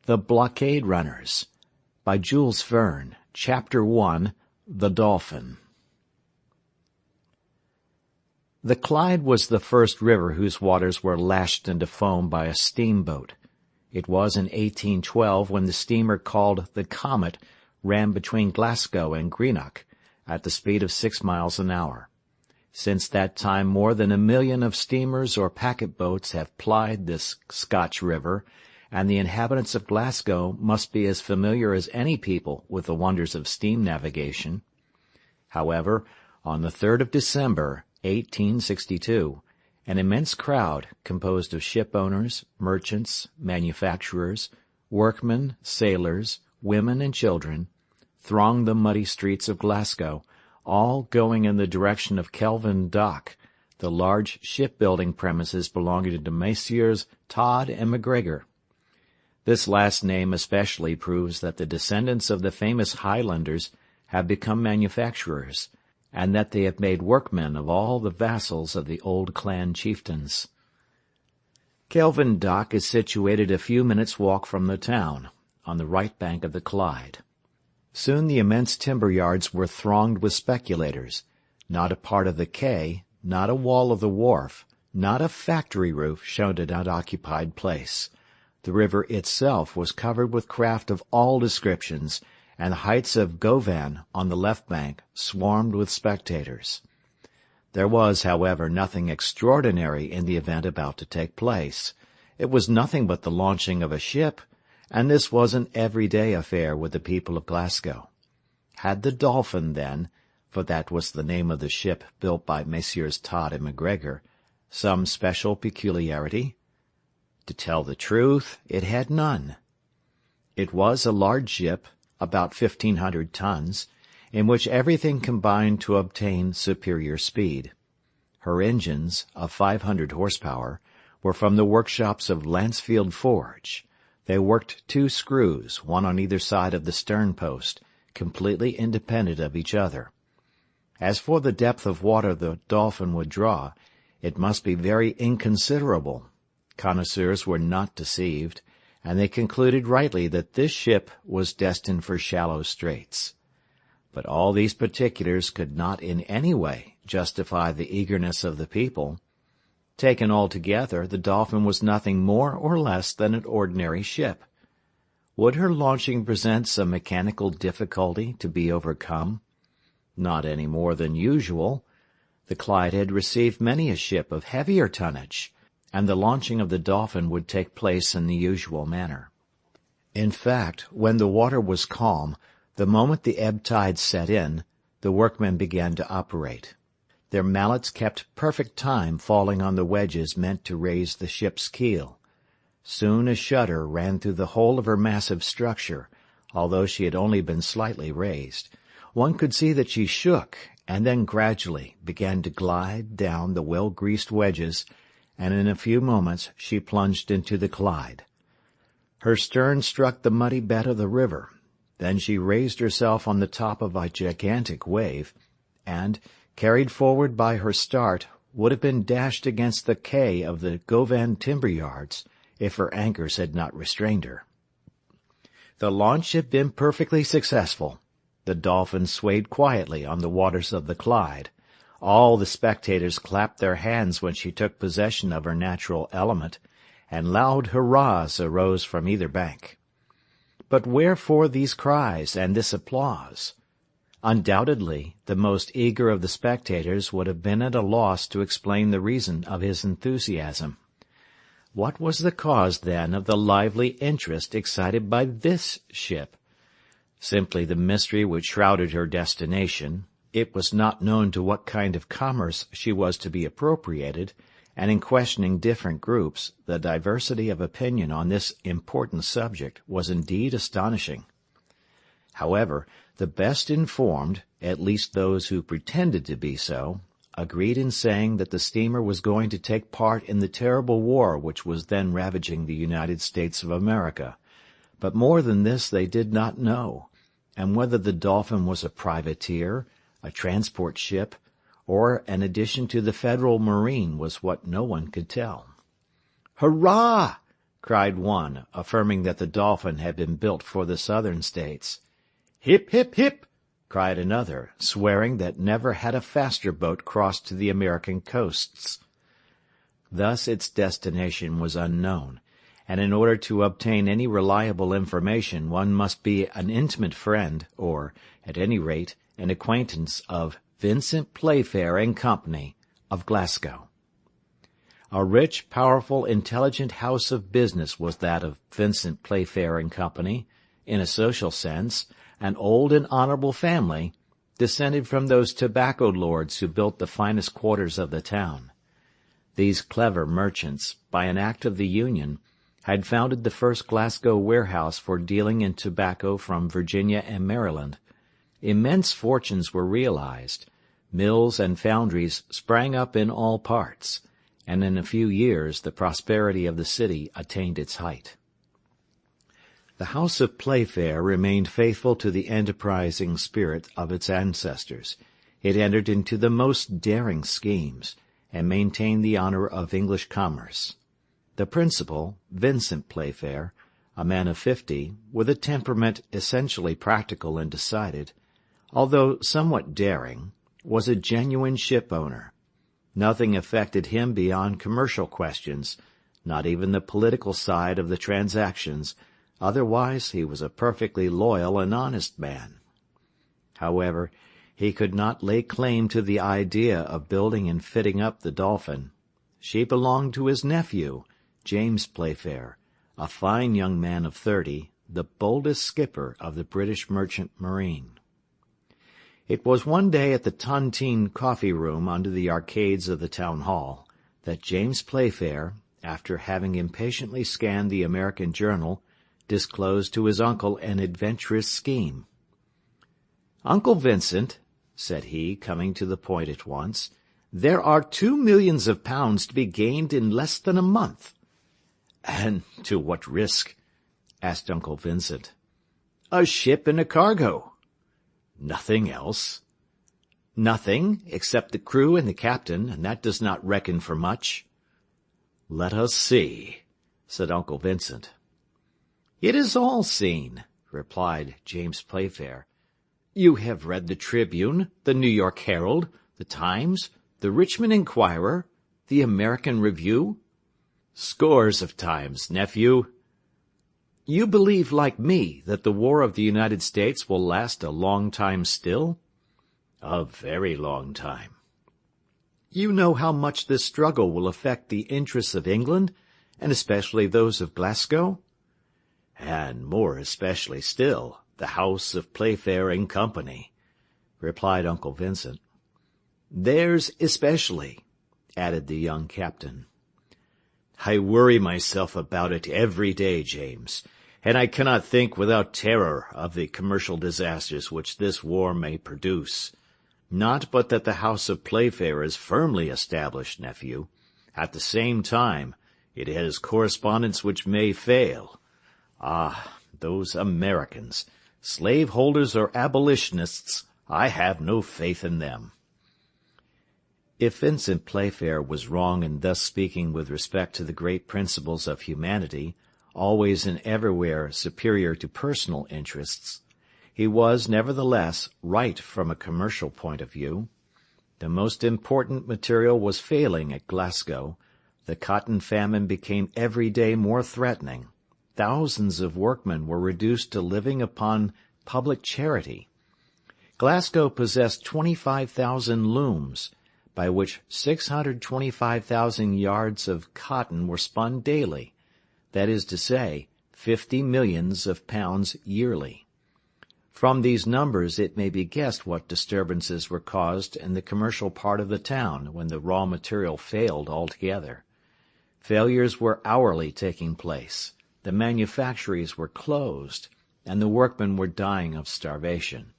The Blockade Runners, by Jules Verne, Chapter 1, The Dolphin. The Clyde was the first river whose waters were lashed into foam by a steamboat. It was in 1812 when the steamer called the Comet ran between Glasgow and Greenock at the speed of 6 miles an hour. Since that time more than 1 million of steamers or packet boats have plied this Scotch river, and the inhabitants of Glasgow must be as familiar as any people with the wonders of steam navigation. However, on the 3rd of December, 1862, an immense crowd, composed of ship owners, merchants, manufacturers, workmen, sailors, women, and children, thronged the muddy streets of Glasgow, all going in the direction of Kelvin Dock, the large shipbuilding premises belonging to Messrs. Todd and MacGregor. This last name especially proves that the descendants of the famous Highlanders have become manufacturers, and that they have made workmen of all the vassals of the old clan chieftains. Kelvin Dock is situated a few minutes' walk from the town, on the right bank of the Clyde. Soon the immense timber yards were thronged with speculators. Not a part of the quay, not a wall of the wharf, not a factory roof showed an unoccupied place. The river itself was covered with craft of all descriptions, and the heights of Govan on the left bank swarmed with spectators. There was, however, nothing extraordinary in the event about to take place. It was nothing but the launching of a ship, and this was an everyday affair with the people of Glasgow. Had the Dolphin, then, for that was the name of the ship built by Messrs. Todd and MacGregor, some special peculiarity? To tell the truth, it had none. It was a large ship, about 1,500 tons, in which everything combined to obtain superior speed. Her engines, of 500 horsepower, were from the workshops of Lancefield Forge. They worked 2 screws, one on either side of the stern post, completely independent of each other. As for the depth of water the Dolphin would draw, it must be very inconsiderable. Connoisseurs were not deceived, and they concluded rightly that this ship was destined for shallow straits. But all these particulars could not in any way justify the eagerness of the people. Taken altogether, the Dolphin was nothing more or less than an ordinary ship. Would her launching present some mechanical difficulty to be overcome? Not any more than usual. The Clyde had received many a ship of heavier tonnage, and the launching of the Dolphin would take place in the usual manner. In fact, when the water was calm, the moment the ebb tide set in, the workmen began to operate. Their mallets kept perfect time falling on the wedges meant to raise the ship's keel. Soon a shudder ran through the whole of her massive structure, although she had only been slightly raised. One could see that she shook, and then gradually began to glide down the well-greased wedges, and in a few moments she plunged into the Clyde. Her stern struck the muddy bed of the river. Then she raised herself on the top of a gigantic wave, and, carried forward by her start, would have been dashed against the quay of the Govan timber yards if her anchors had not restrained her. The launch had been perfectly successful. The Dolphin swayed quietly on the waters of the Clyde. All the spectators clapped their hands when she took possession of her natural element, and loud hurrahs arose from either bank. But wherefore these cries and this applause? Undoubtedly, the most eager of the spectators would have been at a loss to explain the reason of his enthusiasm. What was the cause, then, of the lively interest excited by this ship? Simply the mystery which shrouded her destination. It was not known to what kind of commerce she was to be appropriated, and in questioning different groups, the diversity of opinion on this important subject was indeed astonishing. However, the best informed, at least those who pretended to be so, agreed in saying that the steamer was going to take part in the terrible war which was then ravaging the United States of America. But more than this they did not know, and whether the Dolphin was a privateer, a transport ship, or an addition to the Federal Marine was what no one could tell. "Hurrah!" cried one, affirming that the Dolphin had been built for the southern states. Hip, hip, hip, cried another, swearing that never had a faster boat crossed to the American coasts. Thus its destination was unknown, and in order to obtain any reliable information one must be an intimate friend, or, at any rate, an acquaintance of Vincent Playfair and Company, of Glasgow. A rich, powerful, intelligent house of business was that of Vincent Playfair and Company, in a social sense, an old and honorable family, descended from those tobacco lords who built the finest quarters of the town. These clever merchants, by an act of the Union, had founded the first Glasgow warehouse for dealing in tobacco from Virginia and Maryland. Immense fortunes were realized. Mills and foundries sprang up in all parts, and in a few years the prosperity of the city attained its height. The house of Playfair remained faithful to the enterprising spirit of its ancestors. It entered into the most daring schemes, and maintained the honor of English commerce. The principal, Vincent Playfair, a man of 50, with a temperament essentially practical and decided, although somewhat daring, was a genuine ship-owner. Nothing affected him beyond commercial questions, not even the political side of the transactions. Otherwise he was a perfectly loyal and honest man. However, he could not lay claim to the idea of building and fitting up the Dolphin. She belonged to his nephew, James Playfair, a fine young man of 30, the boldest skipper of the British merchant marine. It was one day at the Tontine coffee-room under the arcades of the town hall that James Playfair, after having impatiently scanned the American journal, disclosed to his uncle an adventurous scheme. "Uncle Vincent," said he, coming to the point at once, "there are 2 millions of pounds to be gained in less than a month." "And to what risk?" asked Uncle Vincent. "A ship and a cargo." "Nothing else?" "Nothing, except the crew and the captain, and that does not reckon for much." "Let us see," said Uncle Vincent. "It is all seen," replied James Playfair. "You have read the Tribune, the New York Herald, the Times, the Richmond Enquirer, the American Review?" "Scores of times, nephew." "You believe, like me, that the war of the United States will last a long time still?" "A very long time." "You know how much this struggle will affect the interests of England, and especially those of Glasgow?" "And more especially still, the house of Playfair and Company," replied Uncle Vincent. "Theirs especially," added the young captain. "I worry myself about it every day, James, and I cannot think without terror of the commercial disasters which this war may produce. Not but that the house of Playfair is firmly established, nephew. At the same time, it has correspondents which may fail. Ah, those Americans, slave-holders or abolitionists, I have no faith in them." If Vincent Playfair was wrong in thus speaking with respect to the great principles of humanity, always and everywhere superior to personal interests, he was, nevertheless, right from a commercial point of view. The most important material was failing at Glasgow. The cotton famine became every day more threatening. Thousands of workmen were reduced to living upon public charity. Glasgow possessed 25,000 looms, by which 625,000 yards of cotton were spun daily, that is to say, 50 millions of pounds yearly. From these numbers it may be guessed what disturbances were caused in the commercial part of the town when the raw material failed altogether. Failures were hourly taking place, the manufactories were closed, and the workmen were dying of starvation.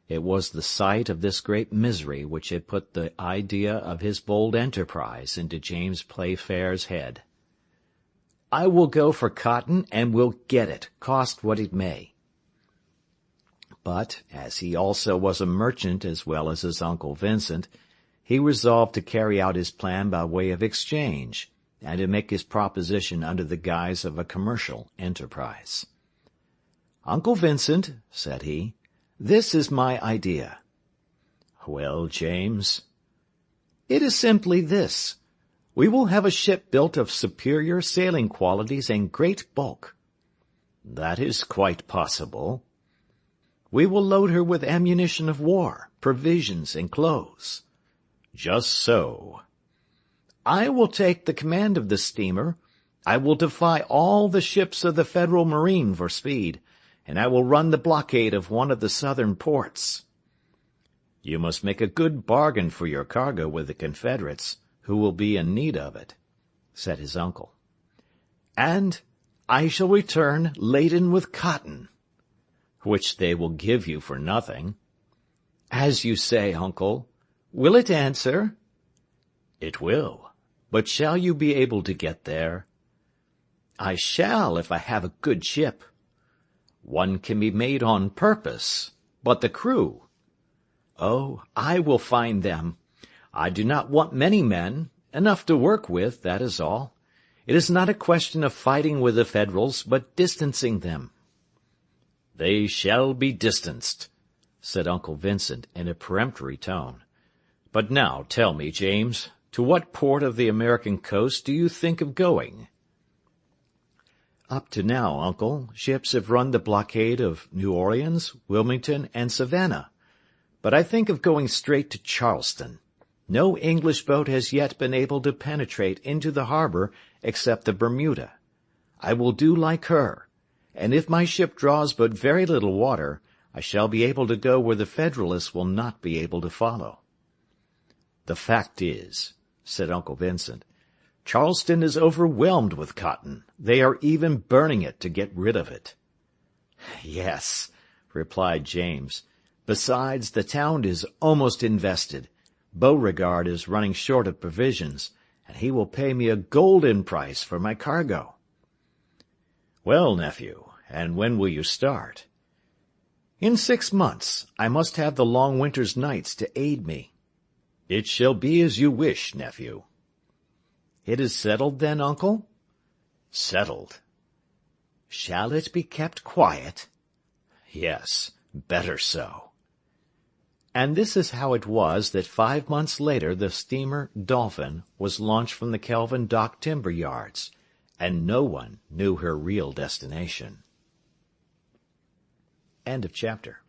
It was the sight of this great misery which had put the idea of his bold enterprise into James Playfair's head. "I will go for cotton, and will get it, cost what it may." But, as he also was a merchant as well as his Uncle Vincent, he resolved to carry out his plan by way of exchange, and to make his proposition under the guise of a commercial enterprise. "Uncle Vincent," said he, "this is my idea." "Well, James?" "It is simply this. We will have a ship built of superior sailing qualities and great bulk." "That is quite possible." "We will load her with ammunition of war, provisions, and clothes." "Just so." "I will take the command of the steamer. I will defy all the ships of the Federal Marine for speed, and I will run the blockade of one of the southern ports." "You must make a good bargain for your cargo with the Confederates, who will be in need of it," said his uncle. "And I shall return laden with cotton." "Which they will give you for nothing." "As you say, uncle. Will it answer?" "It will. But shall you be able to get there?" "I shall, if I have a good ship." "One can be made on purpose. But the crew?" "Oh, I will find them. I do not want many men. Enough to work with, that is all. It is not a question of fighting with the Federals, but distancing them." "They shall be distanced," said Uncle Vincent in a peremptory tone. "But now tell me, James, to what port of the American coast do you think of going?" "Up to now, Uncle, ships have run the blockade of New Orleans, Wilmington, and Savannah. But I think of going straight to Charleston. No English boat has yet been able to penetrate into the harbor except the Bermuda. I will do like her, and if my ship draws but very little water, I shall be able to go where the Federalists will not be able to follow." "The fact is," said Uncle Vincent, "Charleston is overwhelmed with cotton. They are even burning it to get rid of it." "Yes," replied James. "Besides, the town is almost invested. Beauregard is running short of provisions, and he will pay me a golden price for my cargo." "Well, nephew, and when will you start?" "In 6 months. I must have the long winter's nights to aid me." "It shall be as you wish, nephew." "It is settled then, uncle?" "Settled." "Shall it be kept quiet?" "Yes, better so." And this is how it was that 5 months later the steamer Dolphin was launched from the Kelvin Dock timber yards, and no one knew her real destination. End of chapter.